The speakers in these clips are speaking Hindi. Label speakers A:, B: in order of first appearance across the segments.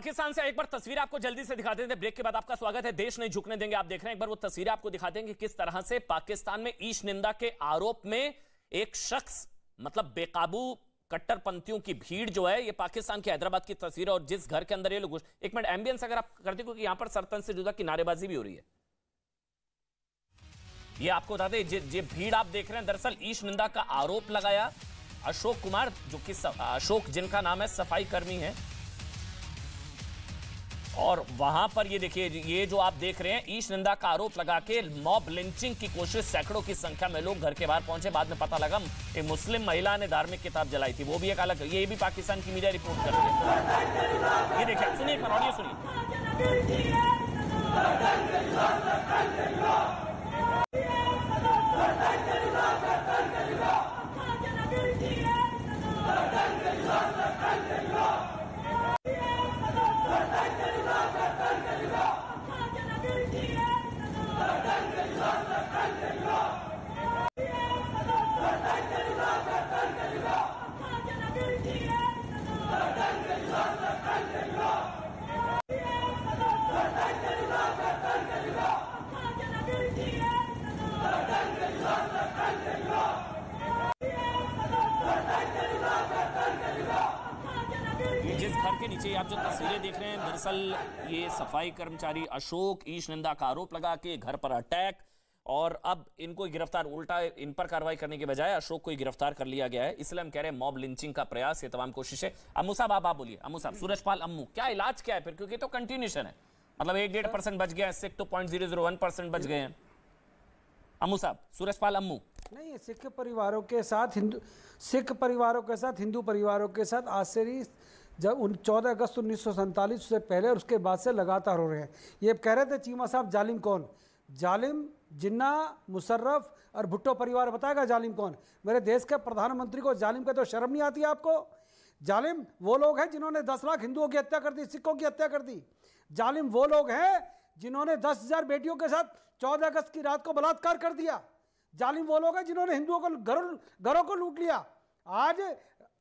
A: पाकिस्तान से एक बार तस्वीर आपको जल्दी से दिखाते हैं, ब्रेक के बाद आपका स्वागत है। देश नहीं झुकने देंगे, आप देख रहे हैं, एक बार वो तस्वीर आपको दिखाते हैं कि किस तरह से पाकिस्तान में ईश निंदा के आरोप में एक शख्स, मतलब बेकाबू कट्टरपंथियों की भीड़ जो है, ये पाकिस्तान के हैदराबाद की तस्वीर है। और जिस घर के अंदर ये लोग, एक मिनट एम्बियंस अगर आप करते, क्योंकि यहां पर सरतन से जुदा की नारेबाजी भी हो रही है। ये आपको बता दें, ये भीड़ आप देख रहे हैं, दरअसल ईश निंदा का आरोप लगाया अशोक कुमार, जो कि अशोक जिनका नाम है, सफाई कर्मी है। और वहां पर ये देखिए, ये जो आप देख रहे हैं, ईश निंदा का आरोप लगा के मॉब लिंचिंग की कोशिश, सैकड़ों की संख्या में लोग घर के बाहर पहुंचे। बाद में पता लगा एक मुस्लिम महिला ने धार्मिक किताब जलाई थी, वो भी एक अलग, ये भी पाकिस्तान की मीडिया रिपोर्ट कर रही है। ये देखिए, सुनिए, ऑडियो सुनिए। जिस घर के नीचे आप जो तस्वीरें देख रहे हैं, दरअसल ये सफाई कर्मचारी अशोक, ईश निंदा का आरोप लगा के घर पर अटैक, और अब इनको गिरफ्तार, उल्टा इन पर कार्रवाई करने के बजाय अशोक को गिरफ्तार कर लिया गया है। इसलिए हम कह रहे हैं मॉब लिंचिंग का प्रयास, ये तमाम कोशिशें। अम्मू साहब आप बोलिए, अम्मू साहब, सूरजपाल अम्मू, क्या इलाज क्या है फिर, क्योंकि तो कंटिन्यूशन है, मतलब 1-1.5% बच गया है, इससे तो 0.001% बच गए हैं। अम्मू साहब, सूरजपाल अम्मू।
B: नहीं, सिख परिवारों के साथ हिंदू परिवारों के साथ आज से जब 14 अगस्त 1947 से पहले और उसके बाद से लगातार हो रहे हैं। ये कह रहे थे चीमा साहब, जालिम कौन? जालिम जिन्ना, मुशर्रफ और भुट्टो परिवार बताएगा जालिम कौन। मेरे देश के प्रधानमंत्री को जालिम का तो शर्म नहीं आती आपको? जालिम वो लोग हैं जिन्होंने 10 लाख हिंदुओं की हत्या कर दी, सिखों की हत्या कर दी। जालिम वो लोग हैं जिन्होंने 10,000 बेटियों के साथ 14 अगस्त की रात को बलात्कार कर दिया। जालिम वो लोग हैं जिन्होंने हिंदुओं को घरों को लूट लिया। आज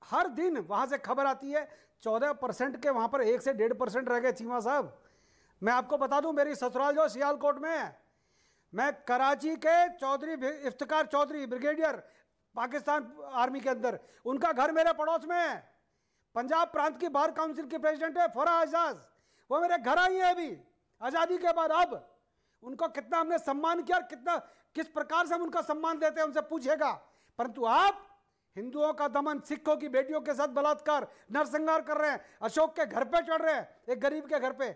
B: हर दिन वहां से खबर आती है 14% के वहां पर 1 से 1.5% रह गए। चीमा साहब, मैं आपको बता दूं, मेरी ससुराल जो सियालकोट में है, मैं कराची के चौधरी इफ्तिकार चौधरी ब्रिगेडियर, पाकिस्तान आर्मी के अंदर, उनका घर मेरे पड़ोस में है। पंजाब प्रांत की बार काउंसिल की प्रेसिडेंट है फरा एजाज, वो मेरे घर आई है अभी आज़ादी के बाद। अब उनको कितना हमने सम्मान किया, कितना किस प्रकार से हम उनका सम्मान देते हैं, उनसे पूछेगा। परंतु आप हिंदुओं का दमन, सिखों की बेटियों के साथ बलात्कार, नरसंहार कर रहे हैं, अशोक के घर पे चढ़ रहे हैं, एक गरीब के घर पे।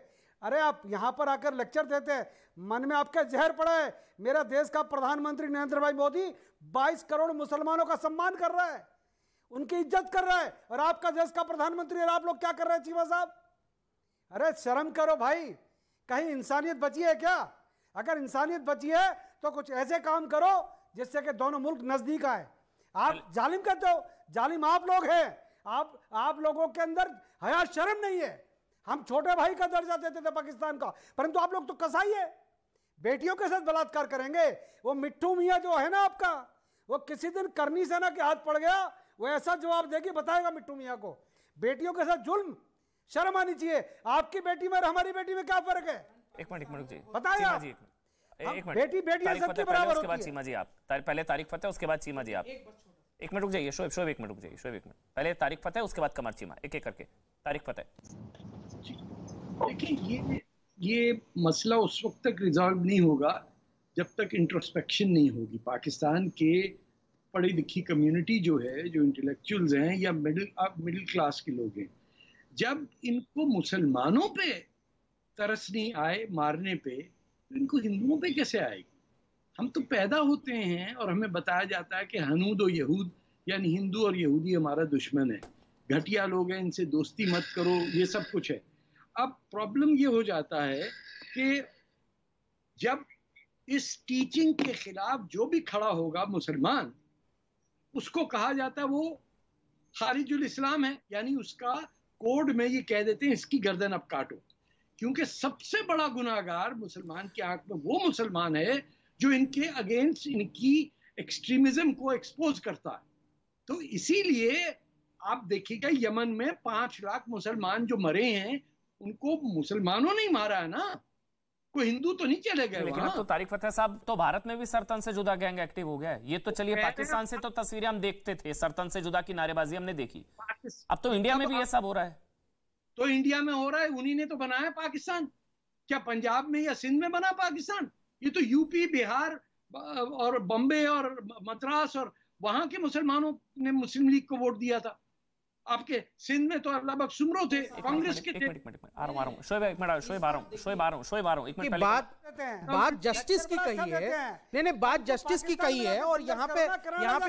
B: अरे आप यहां पर आकर लेक्चर देते हैं, मन में आपके जहर पड़ा है। मेरा देश का प्रधानमंत्री नरेंद्र भाई मोदी 22 करोड़ मुसलमानों का सम्मान कर रहा है, उनकी इज्जत कर रहा है, और आपका देश का प्रधानमंत्री और आप लोग क्या कर रहे हैं चीमा साहब? अरे शर्म करो भाई, कहीं इंसानियत बची है क्या? अगर इंसानियत बची है तो कुछ ऐसे काम करो जिससे कि दोनों मुल्क नजदीक आए। आप जालिम कहते हो, जालिम आप लोग हैं। आप लोगों के अंदर हया शर्म नहीं है। हम छोटे भाई का दर्जा देते थे पाकिस्तान का, परंतु आप लोग तो कसाई है, बेटियों के साथ बलात्कार करेंगे। वो मिट्टू मियाँ जो है ना आपका, वो किसी दिन करनी सेना के हाथ पड़ गया, वो ऐसा जवाब देगी, बताएगा मिट्टू मियाँ को। बेटियों के साथ जुल्म, शर्म आनी चाहिए। आपकी बेटी में और हमारी बेटी में क्या फर्क है?
A: एक मिनट जी,
B: बताइए।
A: एक मिनट,
B: बेटी सबके बराबर
A: उसके बाद चीमा जी आप, पहले तारिक फतेह, उसके बाद चीमा जी आप। एक मिनट रुक जाइए, शोएब एक मिनट रुक जाइए, शोएब एक मिनट, पहले तारिक फतेह, उसके बाद कमर चीमा, एक एक करके। तारिक फतेह।
C: देखिए, ये मसला उस वक्त तक रिजॉल्व नहीं होगा जब तक इंट्रोस्पेक्शन नहीं होगी। पाकिस्तान के पढ़ी लिखी कम्युनिटी जो है, जो इंटेलेक्चुअल्स हैं या मिडिल क्लास के लोग हैं, जब इनको मुसलमानों पे तरस नहीं आए मारने पे, तो इनको हिंदुओं पे कैसे आएगी? हम तो पैदा होते हैं और हमें बताया जाता है कि हनूद और यहूद, यानी हिंदू और यहूदी हमारा दुश्मन है, घटिया लोग हैं, इनसे दोस्ती मत करो, ये सब कुछ है। अब प्रॉब्लम ये हो जाता है कि जब इस टीचिंग के खिलाफ जो भी खड़ा होगा मुसलमान, उसको कहा जाता है वो खारिजुल इस्लाम है, यानी उसका कोड में ये कह देते हैं इसकी गर्दन अब काटो। क्योंकि सबसे बड़ा गुनाहगार मुसलमान की आंख में वो मुसलमान है जो इनके अगेंस्ट, इनकी एक्सट्रीमिज्म को एक्सपोज करता है। तो इसीलिए आप देखिएगा यमन में 5 लाख मुसलमान जो मरे हैं, उनको मुसलमानों नहीं मारा है ना, कोई हिंदू तो नहीं चले गए।
A: लेकिन अब तो तारिक फतेह साहब तो भारत में भी सरतन से जुदा गैंग एक्टिव हो गया है। ये तो चलिए पाकिस्तान से तो तस्वीरें हम देखते थे, सरतन से जुदा की नारेबाजी हमने देखी, अब तो इंडिया में भी ये सब हो रहा है।
C: तो इंडिया में हो रहा है, उन्हीं ने तो बनाया पाकिस्तान। क्या पंजाब में या सिंध में बना पाकिस्तान? ये तो यूपी, बिहार और बॉम्बे और मद्रास और वहां के मुसलमानों ने मुस्लिम लीग को वोट दिया था। आपके सिंध में तो लगभग सुमरो थे, कांग्रेस के थे।
D: बात जस्टिस की कही है, नहीं बात जस्टिस की कही है, और यहाँ पे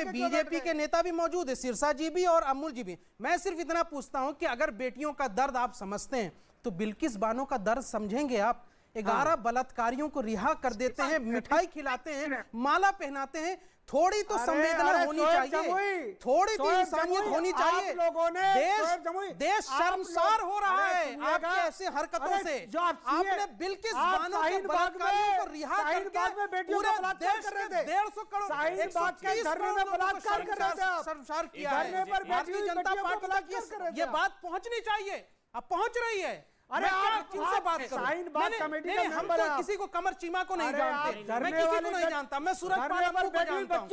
D: बीजेपी के नेता भी मौजूद है, सिरसा जी भी और अमूल जी भी। मैं सिर्फ इतना पूछता हूं कि अगर बेटियों का दर्द आप समझते हैं तो बिल्किस बानो का दर्द समझेंगे आप? 11 बलात्कारियों को रिहा कर देते हैं, मिठाई खिलाते हैं, माला पहनाते हैं। थोड़ी तो संवेदना होनी चाहिए, थोड़ी तो इंसानियत होनी चाहिए। देश शर्मसार हो रहा है आपके ऐसे हरकतों से। आपने बिल्किस बानो के बलात्कारियों को रिहा करके पूरे देश में 150 करोड़ शर्मसार किया है। भारतीय जनता पार्टी तक ये बात पहुंचनी चाहिए, अब पहुंच रही है।
B: अरे आप
D: किनसे बात करो? हम तो किसी को कमर चीमा को नहीं जानते, मैं किसी को नहीं जानता, मैं सूरज पालम को जानता हूं,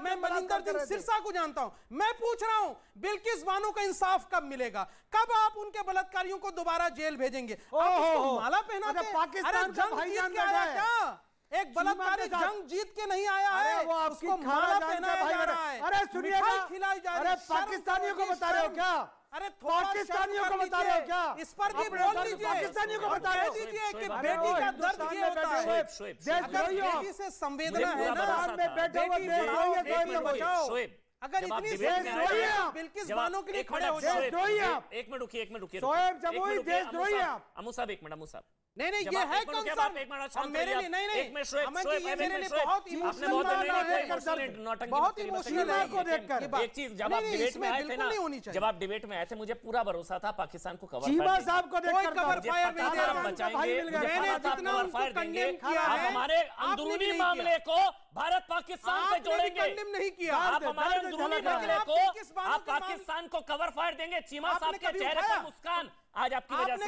D: मैं मनिंदर सिंह सिरसा को जानता हूं। मैं पूछ रहा हूं बिल्किस बानो का इंसाफ कब मिलेगा? कब आप उनके बलात्कारियों को दोबारा जेल भेजेंगे? आप उसको माला पहनाते हैं?
B: पाकिस्तान
D: जंग जीत के आया क्या? एक बलात्कारी जंग जीत के नहीं आया है, उसको माला पहनाया जा रहा है,
B: अरे सुनिएगा,
D: खिलाई जा रही है।
B: पाकिस्तानियों को बता रहे हो क्या?
D: अरे
B: पाकिस्तानियों को बता रहे हो क्या?
D: इस पर भी बोल लीजिए,
B: पाकिस्तानियों को बता रहे हो
D: दीजिए कि बेटी का दर्द ये होता है। बेटी से संवेदना है ना, बचाओ। अगर इतनी बिल्किस बानो के लिए खड़े हो जाओ।
A: एक मिनट रुकिए,
B: शोएब जमुई देशद्रोही है आप।
A: अमू साहब एक मिनट,
D: नहीं ये है कंसर्न मेरे लिए। नहीं अमन जी, ये मेरे लिए बहुत इमोशनल है, बहुत इमोशनल है
A: को देखकर। एक चीज, जब आप डिबेट में आए थे ना, जब आप डिबेट में आए थे, मुझे पूरा भरोसा था पाकिस्तान को कवर
B: चीमा साहब को देखकर
D: कवर फायर नहीं दे रहा,
A: बचाएंगे,
D: मैंने जितना उनको कंडेम किया
A: आप
D: है,
A: हमारे अंदरूनी मामले को भारत पाकिस्तान से जोड़ेंगे।
D: कंडेम नहीं किया
A: आप हमारे अंदरूनी मामले को, आप पाकिस्तान को कवर फायर देंगे। चीमा साहब के चेहरे पर मुस्कान आज आपकी वजह से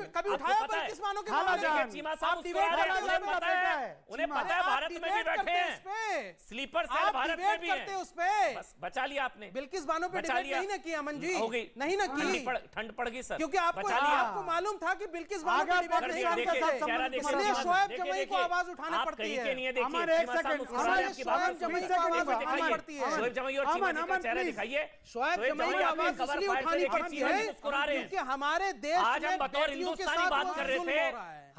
D: कभी उठाया बिल्किस बानो के मामले में?
A: चीमा साहब उन्हें पता है भारत में भी बैठे हैं, स्लीपर सेल भारत में भी है।
D: उस पे
A: बस बचा लिया आपने।
D: बिल्किस बानो पे डिबेट नहीं ना किया अमन जी,
A: हो गई
D: नहीं ना की,
A: ठंड पड़ गई सर,
D: क्योंकि आपको मालूम था कि बिल्किस बानो पे डिबेट नहीं करते, इसलिए शोएब जमई को आवाज उठानी पड़ती है।
A: शोएब जमई और चीमा जी का चेहरा दिखाइए।
D: शोएब जमई को आवाज इसलिए उठानी पड़ती है क्योंकि हमारे देश
A: आज हम बतौर हिंदुस्तानी बात कर रहे थे,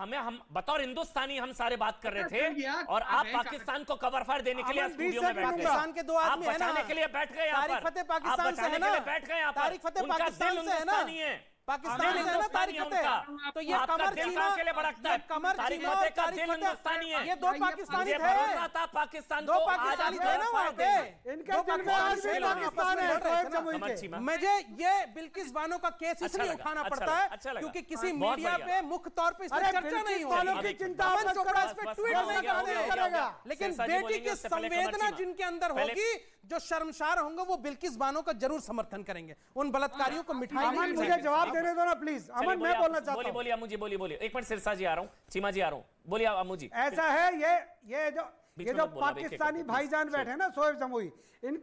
A: हम बतौर हिंदुस्तानी हम सारे बात कर रहे थे, और आप पाकिस्तान को कवर फायर देने के लिए स्टूडियो में बैठ गए।
D: पाकिस्तान के दो आदमी हैं ना,
A: बचाने के लिए बैठ गए,
D: तारिक फतेह पाकिस्तान से है ना,
A: बैठ गए यहाँ पर,
D: तारिक फतेह पाकिस्तान से है ना, पाकिस्तान से है ना तारिक फतेह, तो ये कमर चीमा
A: के लिए भड़कता है,
D: कमर चीमा और तारिक फतेह ये दो पाकिस्तानी थे,
A: भरोसा था पाकिस्तान
D: दो पाकिस्तानी थे ना वहाँ पे,
B: इनके दिल में आज भी पाकिस्तान है।
D: मुझे ये बिल्किस बानो का केस इसलिए उठाना पड़ता है क्योंकि किसी मीडिया पे मुख्य तौर पे इस पर चर्चा नहीं हो रही, पवन चोपड़ा इस पर ट्वीट नहीं करते, लेकिन बेटी की संवेदना जिनके अंदर होगी, जो शर्मसार होंगे, वो बिल्किस बानो का जरूर समर्थन करेंगे। उन बलात्कारियों को मिठाई
B: मुझे जवाब देने दो ना प्लीज। अमन मैं बोलना चाहता हूं।
A: बोलिए अमू जी, बोलिए। एक मिनट सिरसा जी आ रहा हूं, चीमा जी आ रहा हूं, बोलिए अमू जी।
B: ऐसा है ये जो पाकिस्तानी भाईजान बैठे ना, शोएब जमुई, इन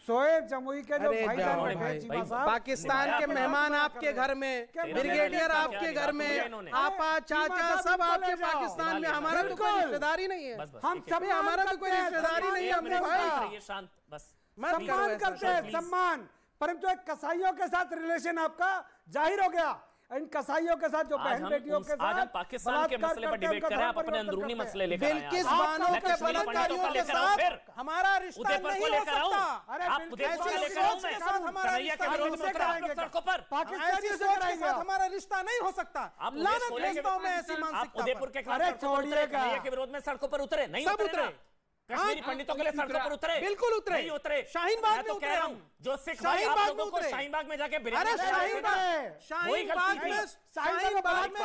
B: शोएब जमुई के जो भाईजान बैठे चीमा साहब,
D: पाकिस्तान के मेहमान आपके घर में, ब्रिगेडियर आपके घर में, आपा चाचा सब आपके पाकिस्तान में, हमारा तो कोई रिश्तेदारी नहीं है, हम सभी, हमारा तो कोई रिश्तेदारी नहीं है अपने भाई,
A: शांत बस,
B: सम्मान करते हैं, सम्मान, परंतु एक कसाईयों के साथ रिलेशन आपका जाहिर हो गया। इन कसाईयों के साथ जो बहन बेटियों के साथ
A: आज हम पाकिस्तान के मसले पर डिबेट कर रहे हैं, आप अपने अंदरूनी मसले लेकर आए हैं।
D: बिल्किस बानो के बलात्कारियों के साथ हमारा रिश्ता नहीं हो सकता।
B: अरे
A: आप उदयपुर को लेकर आऊं मैं,
D: हमारा
A: के विरोध में उतरा सड़कों पर,
D: पाकिस्तानी सोच के साथ हमारा रिश्ता नहीं हो सकता। लानत भेजता हूं मैं ऐसी मानसिकता पर।
A: उदयपुर के खिलाफ के विरोध में सड़कों पर उतरे नहीं,
D: सब उतरे,
A: कश्मीरी पंडितों के लिए सड़कों पर उतरे?
D: बिल्कुल उतरे,
A: नहीं उतरे।
D: शाहीन बाग
A: मैं तो
D: में
A: कह रहा हूं, जो सिख भाई आप लोगों को शाहीन बाग में जाके
D: अरे शाहीन बाग में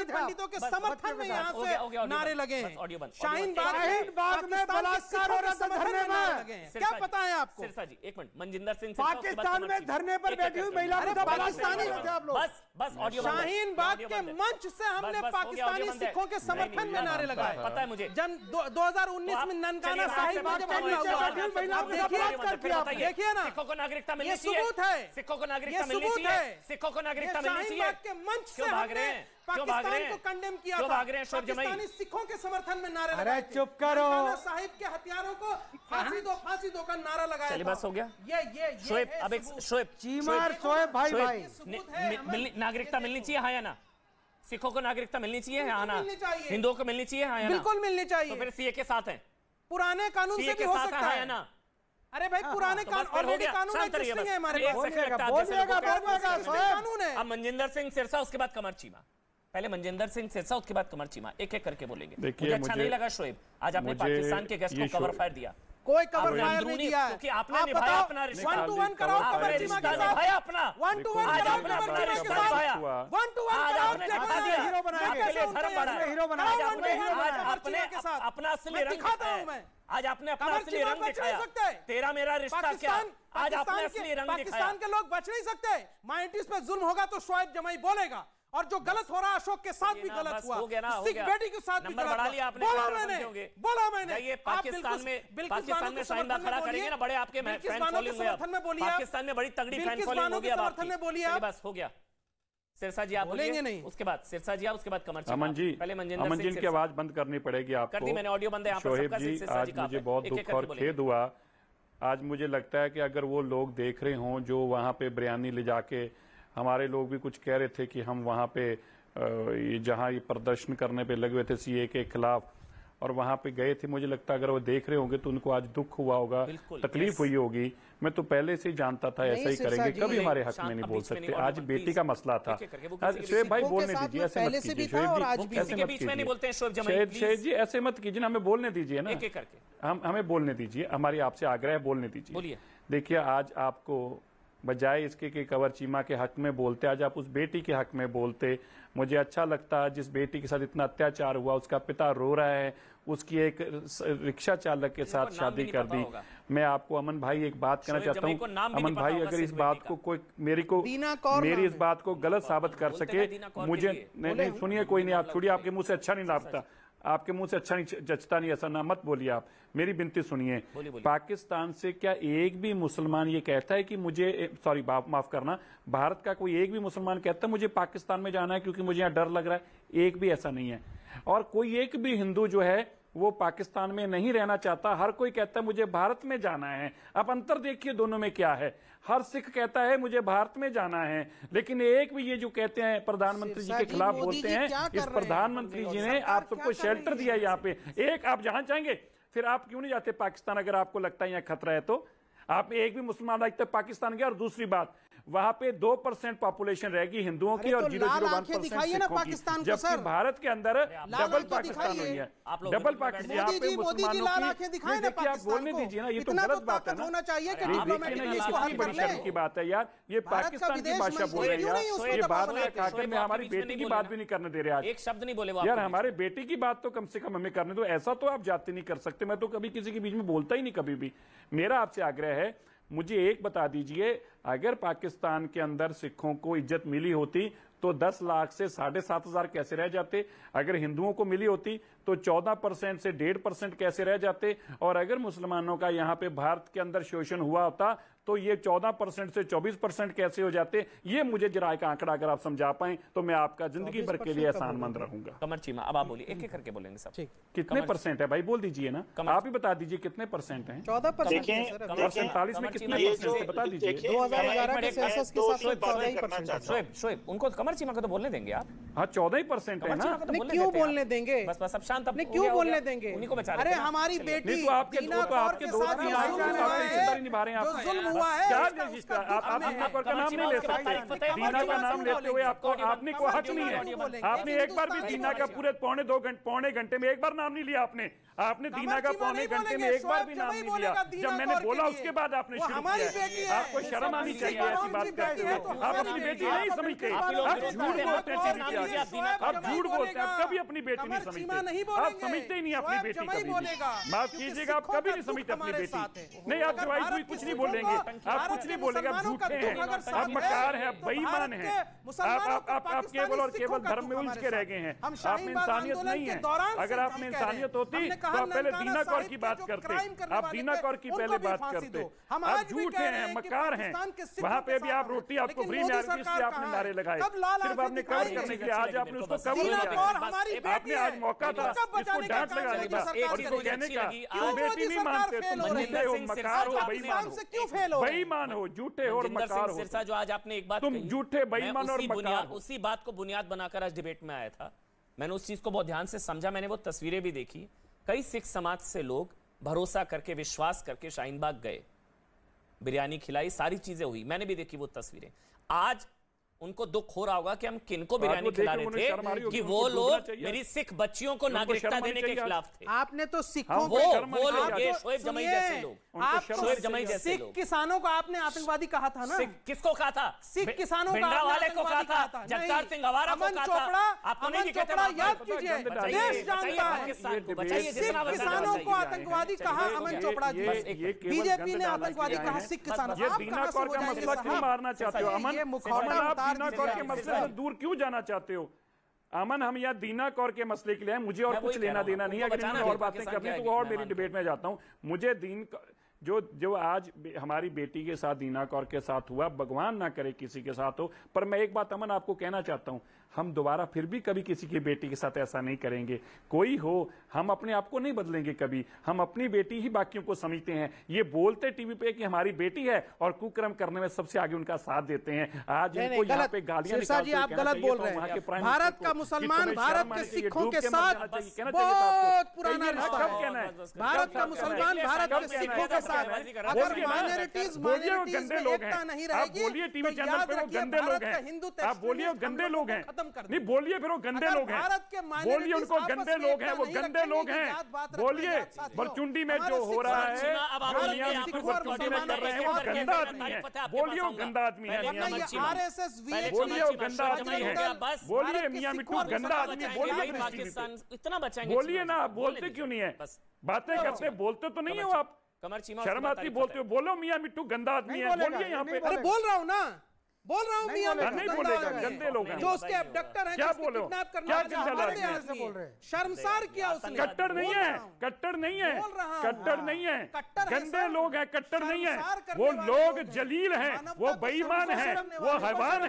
D: पंडितों के समर्थन में यहाँ से नारे लगे हैं। शाहीन बाग में बलात्कार हो रहा धरने में, क्या पता है आपको?
A: सिरसा जी एक मिनट, मनजिंदर सिंह
B: पाकिस्तान में धरने पर बैठी हुई महिला
D: पाकिस्तानी
A: बस ऑडियो
D: शाहीन बाग के मंच से हमने पाकिस्तानी सिखों के समर्थन में नारे लगाए।
A: पता है मुझे,
D: 2019 में ननकाना साहिब में देखिए ना,
A: सिखों को नागरिकता मिलनी
D: ये सबूत है,
A: सिखों को नागरिकता मिलनी चाहिए, सिखों को नागरिकता मिलनी चाहिए।
D: के मंच से
A: भाग रहे हैं,
D: पाकिस्तान को कंडेम किया था, पाकिस्तानी सिखों के समर्थन में नारे लगाए।
B: अरे चुप करो,
D: साहिब के हथियारों को फांसी दो का नारा लगाया।
A: चलिए बस हो गया।
D: ये
A: शोएब, अब एक शोएब
B: चीमार शोएब भाई
A: नागरिकता मिलनी चाहिए हाँ या ना? सिखों को नागरिकता मिलनी चाहिए हाँ ना? हिंदुओं को मिलनी चाहिए हाँ या ना?
D: बिल्कुल मिलनी चाहिए।
A: तो फिर सीए के साथ हैं,
D: पुराने कानून से भी हो सकता है ना? अरे भाई पुराने ऑलरेडी कानून है हमारे पास, कानून है।
A: अब मनजिंदर सिंह सिरसा, उसके बाद कमर चीमा। पहले मनजिंदर सिंह सिरसा, उसके बाद कमर चीमा, एक एक करके बोलेंगे। मुझे अच्छा नहीं लगा शोएब, आज आपने पाकिस्तान के गेस्ट को कवर फायर दिया।
D: कोई कवर फायर नहीं किया है,
A: क्योंकि आपने निभाया अपना रिश्ता।
D: 1-to-1 कराओ कमर चीमा के साथ,
A: निभाया अपना
D: 1-to-1
A: आज
D: कराओ
A: आपने
D: कमर
A: अपना
D: चीमा के
A: रिश्ता
D: साथ,
A: निभाया।
D: 1-to-1
A: आज
D: कराओ,
A: आपने दिखा दिया,
B: हीरो बनाएंगे,
A: आपके लिए धर्म बढ़ा है।
B: हीरो बनाएंगे,
A: आज आपने अपना असली रंग दिखाया, आज आपने अपना असली रंग दिखाया। तेरा मेरा रिश्ता क्या, आज आपने असली रंग दिखाया।
D: पाकिस्तान के लोग बच नहीं सकते, माइनॉरिटीज पे जुल्म होगा तो शोएब जमाई बोलेगा, और जो गलत हो रहा है अशोक के साथ भी गलत हुआ, सिख बेटी के साथ भी गलत हुआ। बोला मैंने
A: ये पाकिस्तान में शाहीन बाग खड़ा करेंगे ना, बड़े आपके फैन फॉलोइंग हुए, पाकिस्तान में बड़ी तगड़ी फैन फॉलोइंग होगी अब आपकी। बस हो गया। सिरसा जी आप बोलेंगे नहीं, उसके बाद सिरसा जी आप, उसके बाद कमर चीमा।
E: अमन जी,
A: पहले
E: अमन जी की आवाज बंद करनी पड़ेगी आपको।
A: कर दी मैंने, ऑडियो बंद है।
E: शोएब जी, आज मुझे बहुत दुख और खेद हुआ। आज मुझे लगता है कि अगर वो लोग देख रहे हों जो वहाँ पे बयानी ले जाके, हमारे लोग भी कुछ कह रहे थे कि हम वहाँ पे जहाँ ये प्रदर्शन करने पे लगे हुए थे सीए के खिलाफ, और वहाँ पे गए थे, मुझे लगता है अगर वो देख रहे होंगे तो उनको आज दुख हुआ होगा, तकलीफ हुई होगी। मैं तो पहले से ही जानता था ऐसा ही करेंगे, कभी हमारे हक में नहीं बोल सकते। आज बेटी का मसला था। शोएब भाई बोलने दीजिए, ऐसे मत कीजिए शोएब जी, ऐसे मत कीजिए ना, हमें बोलने दीजिए ना, हमें बोलने दीजिए, हमारी आपसे आग्रह है, बोलने दीजिए। देखिए आज आपको बजाय इसके कि कवर चीमा के हक में बोलते, आज आप उस बेटी के हक में बोलते। मुझे अच्छा लगता है, जिस बेटी के साथ इतना अत्याचार हुआ, उसका पिता रो रहा है, उसकी एक रिक्शा चालक के साथ शादी कर दी। मैं आपको अमन भाई एक बात कहना चाहता हूँ, अमन भाई अगर इस बात को कोई मेरी इस बात को गलत साबित कर सके, मुझे नहीं सुनिए, कोई नहीं, आप छोड़िए, आपके मुंह से अच्छा नहीं लगता, आपके मुंह से अच्छा नहीं जचता नहीं, ऐसा ना मत बोलिए आप, मेरी विनती सुनिए। पाकिस्तान से क्या एक भी मुसलमान ये कहता है कि मुझे, सॉरी माफ करना, भारत का कोई एक भी मुसलमान कहता है मुझे पाकिस्तान में जाना है क्योंकि मुझे यहाँ डर लग रहा है? एक भी ऐसा नहीं है। और कोई एक भी हिंदू जो है वो पाकिस्तान में नहीं रहना चाहता, हर कोई कहता है मुझे भारत में जाना है। आप अंतर देखिए दोनों में क्या है। हर सिख कहता है मुझे भारत में जाना है, लेकिन एक भी ये जो कहते हैं प्रधानमंत्री जी के खिलाफ बोलते हैं, इस प्रधानमंत्री जी ने आप सबको शेल्टर दिया यहाँ पे, एक आप जहां चाहेंगे, फिर आप क्यों नहीं जाते पाकिस्तान? अगर आपको लगता है यहाँ खतरा है तो आप एक भी मुसलमान लगता है पाकिस्तान गया। और दूसरी बात, वहां पे 2% पॉपुलेशन रहेगी हिंदुओं की और 0.01% सिखों की, जबकि भारत के अंदर डबल पाकिस्तान हुई है, डबल पाकिस्तान। यहाँ पे मुसलमानों की, देखिए आप बोलने दीजिए ना, ये तो गलत बात है ना, देखिए ना, ये कितनी बड़ी शर्म की बात है यार, ये पाकिस्तान की भाषा बोल रहे हैं यार, ये बात आखिर में हमारी बेटी की बात भी नहीं करने दे रहे आज,
A: एक शब्द नहीं बोले
E: यार, हमारे बेटी की बात तो कम से कम हमें करने दो। ऐसा तो आप जाते नहीं कर सकते, मैं तो कभी किसी के बीच में बोलता ही नहीं कभी भी। मेरा आपसे आग्रह है, मुझे एक बता दीजिए, अगर पाकिस्तान के अंदर सिखों को इज्जत मिली होती तो 10 लाख से 7,500 कैसे रह जाते? अगर हिंदुओं को मिली होती तो 14% से 1.5% कैसे रह जाते? और अगर मुसलमानों का यहाँ पे भारत के अंदर शोषण हुआ होता तो ये 14% से 24% कैसे हो जाते? ये मुझे जरा एक आंकड़ा अगर आप समझा पाए तो मैं आपका जिंदगी भर के लिए एहसानमंद रहूंगा।
A: कमर चीमा, अब आप बोलिए, एक एक करके बोलेंगे सब।
E: कितने परसेंट है भाई, बोल दीजिए ना, आप ही बता दीजिए कितने परसेंट है?
D: 14%।
E: और 47 में कितने परसेंट है बता दीजिए।
D: 2011 के सेंसस के साथ
A: शोएब, उनको कमर चीमा को तो बोलने देंगे आप।
E: हाँ 14% है ना,
D: क्यों बोलने देंगे?
A: बस बस अब शांत, अपने
D: क्यों बोलने देंगे?
A: उन्हीं को बचा।
D: अरे हमारी बेटी
E: आपके दोस्त निभा रहे हैं,
D: हुआ है।
E: क्या रजिस्टर? आप दीना कौर का नाम नहीं ले सकते। दीना का नाम लेते हुए आपको आपने कोई हक नहीं है। आपने एक बार भी दीना का पूरे पौने घंटे में एक बार नाम नहीं लिया आपने दीना का पौने घंटे में एक बार भी नाम नहीं लिया। जब मैंने बोला उसके बाद आपने शुरू किया। आपको शर्म आनी चाहिए ऐसी बात करते हो। आप अपनी बेटी नहीं समझते, आप झूठ बोलते हैं। आप झूठ बोलते हैं, आप कभी अपनी बेटी नहीं समझते। आप समझते ही नहीं अपनी बेटी कभी। माफ कीजिएगा, आप कभी नहीं समझते अपनी बेटी। नहीं, आप जवाई कुछ नहीं बोलेंगे, आप कुछ नहीं बोलेंगे। आप झूठे हैं, आप मकार हैं, आप बेईमान हैं। आप केवल और केवल धर्म में उलझ के रह गए हैं। आप में इंसानियत नहीं है। अगर आप में इंसानियत होती तो आप पहले दीना कौर की बात करते। आप दीना कौर की पहले बात करते। आप झूठे हैं, मकार हैं। वहां पे भी आप रोटी आपको फ्री में आ रही, इसलिए आपने नारे लगाए। सिर्फ आपने कवर करने के लिए आज आपने उसको कवर किया। आपने आज मौका था इसको डांट लगाने का और इसको कहने का कि बेटी नहीं मानते, तुम झूठे हो, मकार हो, बेईमान हो, झूठे हो और मकार हो।
A: सिरसा, जो आज आपने एक बात
E: तुम झूठे, बेईमान और मकार हो।
A: उसी बात को बुनियाद बनाकर आज डिबेट में आया था। मैंने उस चीज को बहुत ध्यान से समझा, मैंने वो तस्वीरें भी देखी। कई सिख समाज से लोग भरोसा करके, विश्वास करके शाहीन बाग गए, बिरयानी खिलाई, सारी चीजें हुई, मैंने भी देखी वो तस्वीरें। आज उनको दुख हो रहा होगा कि हम किनको बिरयानी खिला रहे थे कि वो लोग मेरी सिख बच्चियों को नागरिकता देने के खिलाफ थे।
D: आपने तो सिखों
A: वो लोग, ये शोएब जमाई जैसे लोग, शोएब जमाई जैसे
D: सिख किसानों को आपने आतंकवादी कहा था ना?
A: किसको कहा था?
D: सिख किसानों को
A: वाले को कहा था, जगतार सिंह हवारा को कहा था। आपको नहीं दिखे थे?
D: याद कीजिए, देश जानता है। सिख किसानों को आतंकवादी कहा अमन चोपड़ा जी, बीजेपी ने आतंकवादी कहा सिख किसानों को।
E: दीना कौर का मसला क्यों मारना चाहते हो अमन? दीना कौर के मसले से दूर क्यों जाना चाहते हो अमन? हम यहाँ दीना कौर के मसले के लिए हैं, मुझे और कुछ लेना देना नहीं है। अगर इन्होंने और बातें करनी तो और मेरी डिबेट में जाता हूँ। मुझे दीन जो आज हमारी बेटी के साथ दीना कौर के साथ हुआ, भगवान ना करे किसी के साथ हो, पर मैं एक बात अमन आपको कहना चाहता हूं, हम दोबारा फिर भी कभी किसी की बेटी के साथ ऐसा नहीं करेंगे। कोई हो, हम अपने आप को नहीं बदलेंगे कभी। हम अपनी बेटी ही बाकियों को समझते हैं। ये बोलते टीवी पे कि हमारी बेटी है और कुकर्म करने में सबसे आगे उनका साथ देते हैं। आज इनको यहाँ पे गालियां निकालते हैं।
D: आप गलत बोल रहे हैं। भारत का मुसलमान भारत के सिखों के साथ बहुत पुराना रिश्ता है। भारत का मुसलमान भारत के सिखों के साथ माइनॉरिटीज
E: गंदे लोग हैं। आप बोलिए टीवी चैनल पे वो गंदे लोग हैं। आप बोलिए वो गंदे लोग हैं। नहीं बोलिए फिर वो गंदे लोग हैं। बोलिए उनको गंदे लोग हैं, वो गंदे लोग हैं। बोलिए बरचुंडी में जो हो रहा है, बरचुंडी में कर रहे हैं, वो गंदा आदमी है। बोलिए वो गंदा आदमी है। बोलिए वो गंदा आदमी है। बोलिए मियां मिट्टू गंदा आदमी। बोलिए ना, बोलते क्यों नहीं है? बातें करते बोलते तो नहीं हो आप? शर्म आती बोलते हो? बोलो मियां मिट्टू गंदा आदमी है, बोलिए यहाँ पे।
D: अरे बोल रहा हूँ ना, बोल रहा हूँ मियां मिट्टू
E: नहीं बोलेगा, गंदे लोग हैं
D: जो उसके अबडक्टर हैं,
E: क्या बोलो, क्या
D: शर्मसार किया उसने।
E: कट्टर नहीं है, कट्टर नहीं है, कट्टर नहीं है, गंदे लोग हैं, कट्टर नहीं है। वो लोग जलील हैं, वो बेईमान हैं, वो हैवान